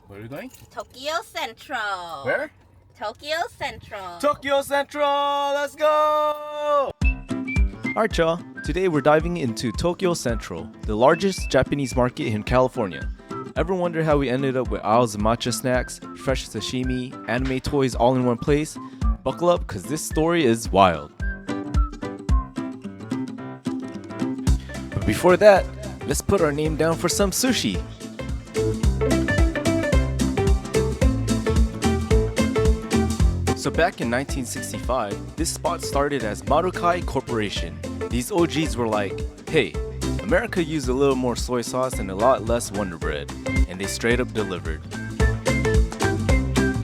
Where are we going? Tokyo Central. Where? Tokyo Central. Tokyo Central! Let's go! Alright y'all, today we're diving into Tokyo Central, the largest Japanese market in California. Ever wonder how we ended up with aisles of matcha snacks, fresh sashimi, anime toys all in one place? Buckle up, cause this story is wild. But before that, let's put our name down for some sushi. So back in 1965, this spot started as Marukai Corporation. These OGs were like, hey, America used a little more soy sauce and a lot less Wonder Bread, and they straight up delivered.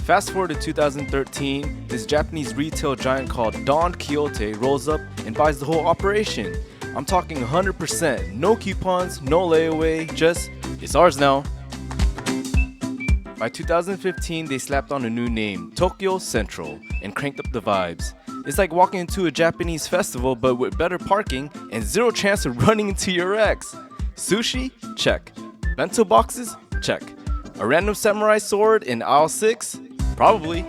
Fast forward to 2013, this Japanese retail giant called Don Quixote rolls up and buys the whole operation. I'm talking 100%, no coupons, no layaway, just, it's ours now. By 2015, they slapped on a new name, Tokyo Central, and cranked up the vibes. It's like walking into a Japanese festival but with better parking and zero chance of running into your ex. Sushi? Check. Bento boxes? Check. A random samurai sword in aisle 6? Probably.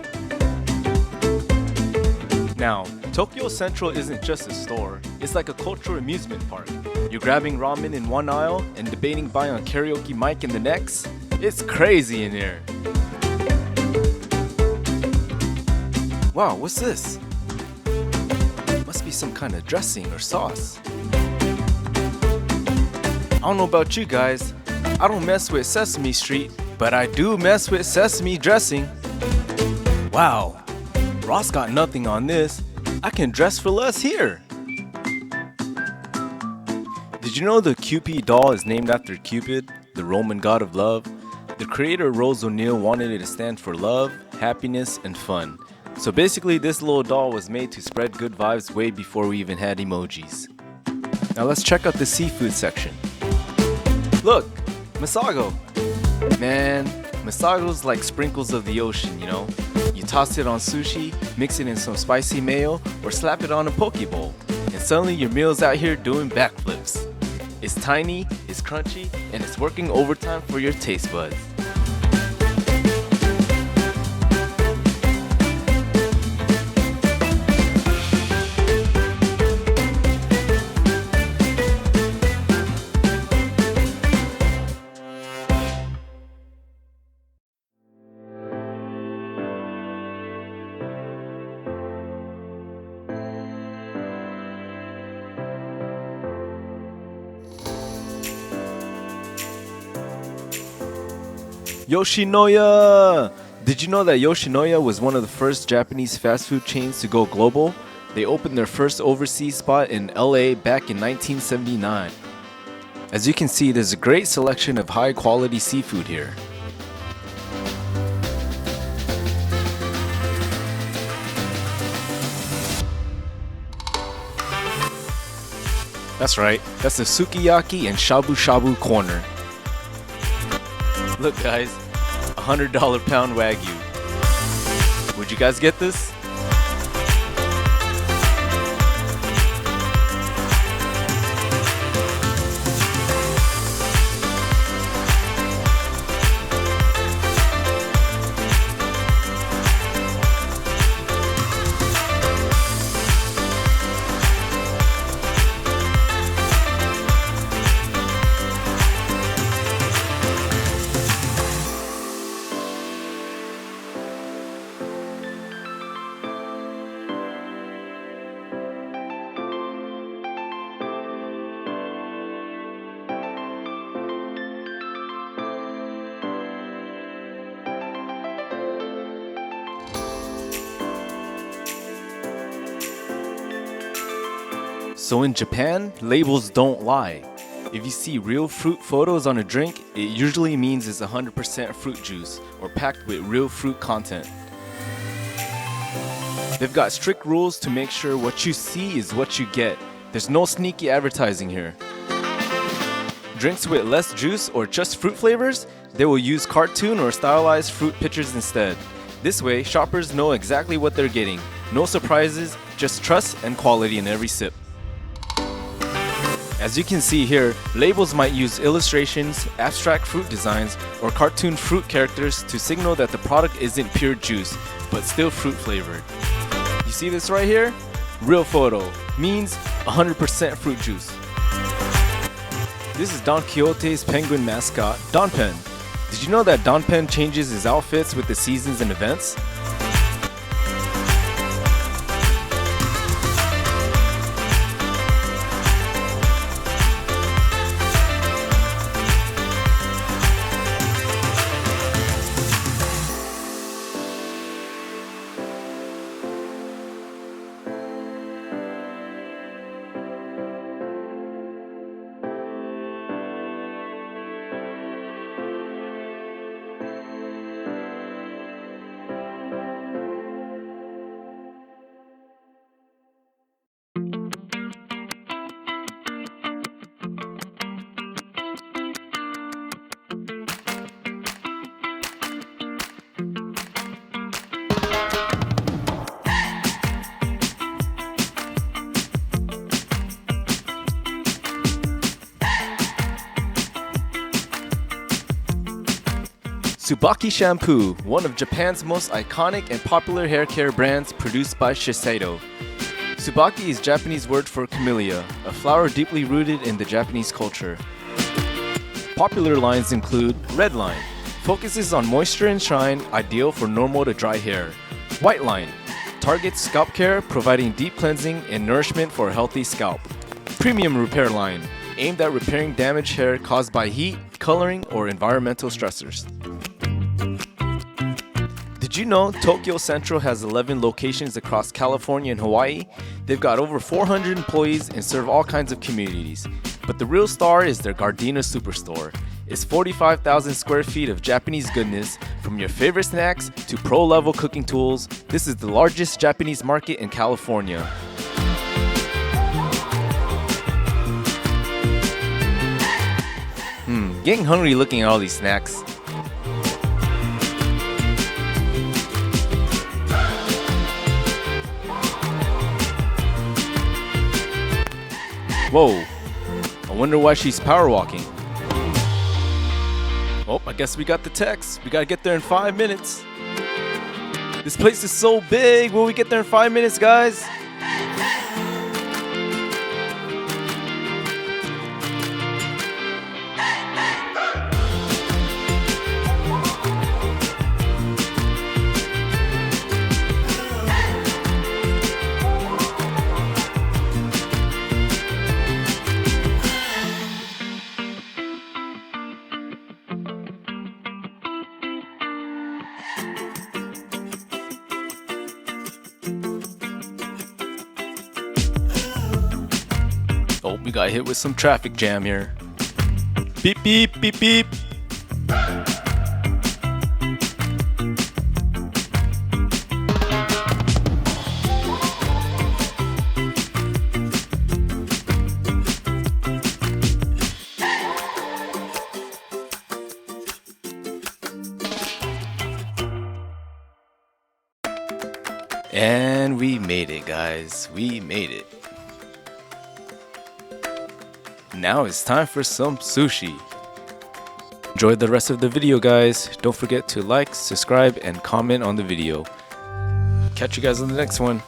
Now, Tokyo Central isn't just a store, it's like a cultural amusement park. You're grabbing ramen in one aisle and debating buying a karaoke mic in the next? It's crazy in here. Wow, what's this? Must be some kind of dressing or sauce. I don't know about you guys, I don't mess with Sesame Street, but I do mess with sesame dressing. Wow, Ross got nothing on this. I can dress for less here. Did you know the Kewpie doll is named after Cupid, the Roman god of love? The creator Rose O'Neal wanted it to stand for love, happiness, and fun. So basically this little doll was made to spread good vibes way before we even had emojis. Now let's check out the seafood section. Look, Masago. Man, Masago's like sprinkles of the ocean, you know? You toss it on sushi, mix it in some spicy mayo, or slap it on a poke bowl, and suddenly your meal's out here doing backflips. It's tiny, it's crunchy, and it's working overtime for your taste buds. Yoshinoya! Did you know that Yoshinoya was one of the first Japanese fast food chains to go global? They opened their first overseas spot in LA back in 1979. As you can see, there's a great selection of high quality seafood here. That's right, that's the sukiyaki and shabu shabu corner. Look guys, $100 pound Wagyu. Would you guys get this? So in Japan, labels don't lie. If you see real fruit photos on a drink, it usually means it's 100% fruit juice or packed with real fruit content. They've got strict rules to make sure what you see is what you get. There's no sneaky advertising here. Drinks with less juice or just fruit flavors, they will use cartoon or stylized fruit pictures instead. This way, shoppers know exactly what they're getting. No surprises, just trust and quality in every sip. As you can see here, labels might use illustrations, abstract fruit designs, or cartoon fruit characters to signal that the product isn't pure juice, but still fruit flavored. You see this right here? Real photo means 100% fruit juice. This is Don Quixote's penguin mascot, Don Pen. Did you know that Don Pen changes his outfits with the seasons and events? Subaki Shampoo, one of Japan's most iconic and popular hair care brands produced by Shiseido. Tsubaki is Japanese word for camellia, a flower deeply rooted in the Japanese culture. Popular lines include Red Line, focuses on moisture and shine, ideal for normal to dry hair. White Line, targets scalp care, providing deep cleansing and nourishment for a healthy scalp. Premium Repair Line, aimed at repairing damaged hair caused by heat, coloring, or environmental stressors. Did you know Tokyo Central has 11 locations across California and Hawaii? They've got over 400 employees and serve all kinds of communities. But the real star is their Gardena Superstore. It's 45,000 square feet of Japanese goodness, from your favorite snacks to pro-level cooking tools. This is the largest Japanese market in California. Getting hungry looking at all these snacks. Whoa, I wonder why she's power walking. Oh, I guess we got the text. We gotta get there in 5 minutes. This place is so big. Will we get there in 5 minutes, guys? Oh, we got hit with some traffic jam here. Beep, beep, beep, beep. And we made it, guys. We made it. Now it's time for some sushi. Enjoy the rest of the video, guys. Don't forget to like, subscribe, and comment on the video. Catch you guys on the next one.